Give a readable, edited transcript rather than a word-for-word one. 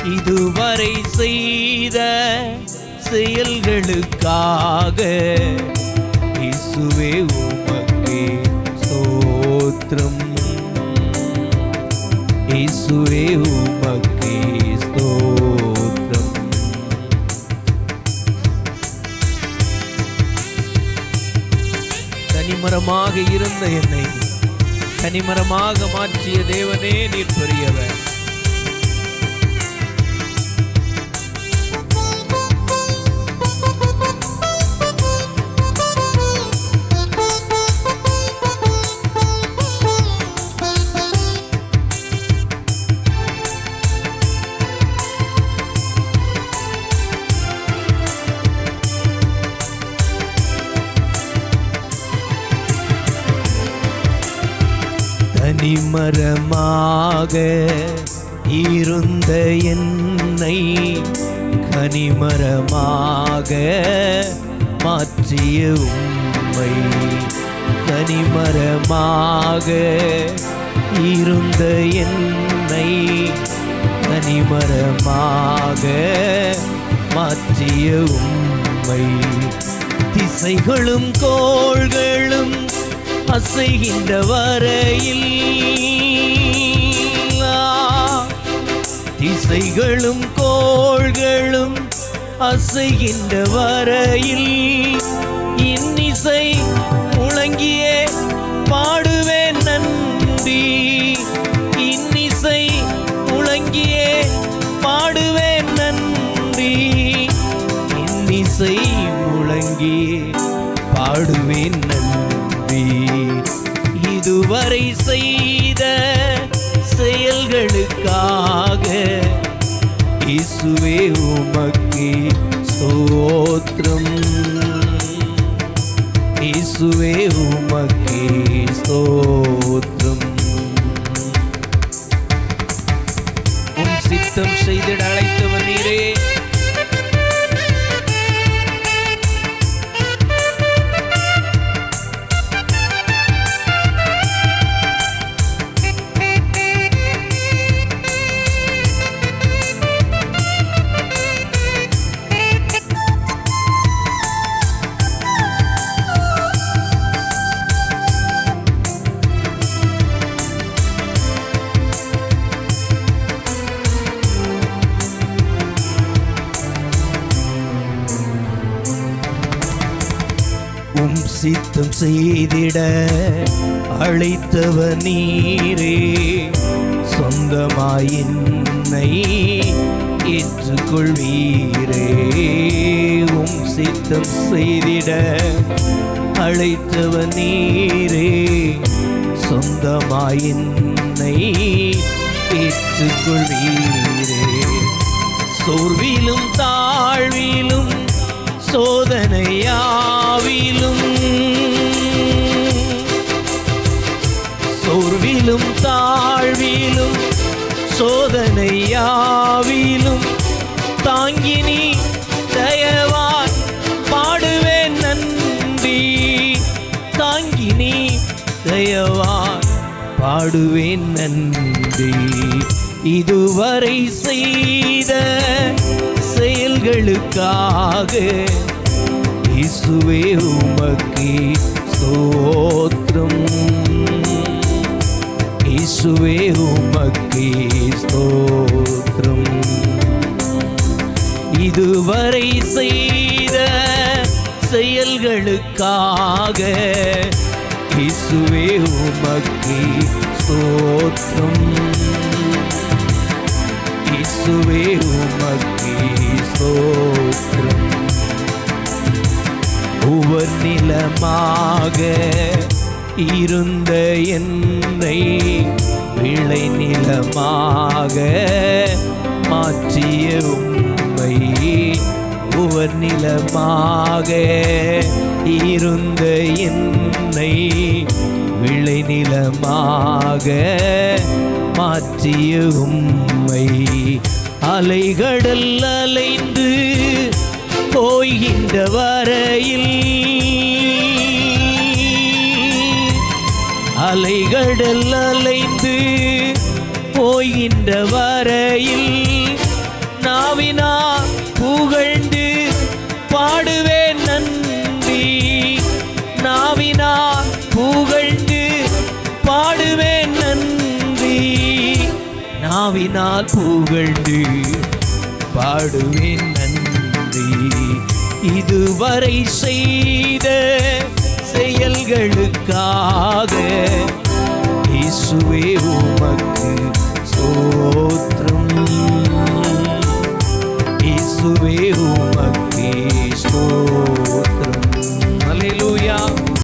இதுவரை செய்த செயல்களுக்காக இயேசுவே உமக்கே ஸ்தோத்திரம். இயேசுவே உமக்கே ஸ்தோத்திரம். தனிமரமாக இருந்த என்னை கனிமரமாக மாற்றிய தேவனே நீர் பெரியவர். கனிமரமாக இருந்த என்னை கனிமரமாக மாற்றிய உம்மை, கனிமரமாக இருந்த என்னை கனிமரமாக மாற்றிய உம்மை, திசைகளும் கோள்களும் அசைகின்ற வரையில், திசைகளும் கோள்களும் அசைகின்ற வரையில் இன்னிசை முழங்கியே பாடுவேன் நன்றி. இன்னிசை முழங்கியே பாடுவேன் நன்றி. இன்னிசை முழங்கியே பாடுவேன் நன்றி. இதுவரை செய்த செயல்களுக்காக இயேசுவே உமக்கே ஸ்தோத்திரம். இயேசுவே உமக்கே ஸ்தோத்திரம். உம் சித்தம் செய்திட அழைத்தவர் நீரே. உம் சித்தம் செய்திட அழைத்தவர் நீரே. சொந்தமாய் என்னை ஏற்றுக்கொள்வீரே. உம் சித்தம் செய்திட அழைத்தவர் நீரே. சொந்தமாய் என்னை ஏற்றுக்கொள்வீரே. சோர்விலும் தாழ்விலும் சோதனையாவிலும், சோர்விலும் தாழ்விலும் சோதனையாவிலும் தாங்கினி தயவாய் பாடுவேன் நன்றி. தாங்கினி தயவாய் பாடுவேன் நன்றி. இதுவரை செய்த செயல்களுக்காக இயேசுவே உமக்கே ஸ்தோத்திரம். இயேசுவே உமக்கே ஸ்தோத்திரம். இதுவரை செய்த செயல்களுக்காக இயேசுவே உமக்கே ஸ்தோத்திரம். இயேசுவே உமக்கே ஸ்தோத்திரம். ஒவ்வொரு நிலமாக இருந்த என்னை விளை நிலமாக மாற்றிய உம்மை, ஒவ்வொரு நிலமாக இருந்த என்னை விளை நிலமாக மாற்றிய உம்மை, அலைகடல் அலைந்து போகின்ற வரையில், அலைகடல் அலைந்து போகின்ற வரையில் புகழ்ந்து பாடுவேன் நன்றி. நாவினால் புகழ்ந்து பாடுவேன் நன்றி. இதுவரை செய்த செயல்களுக்காக இயேசுவே உமக்கு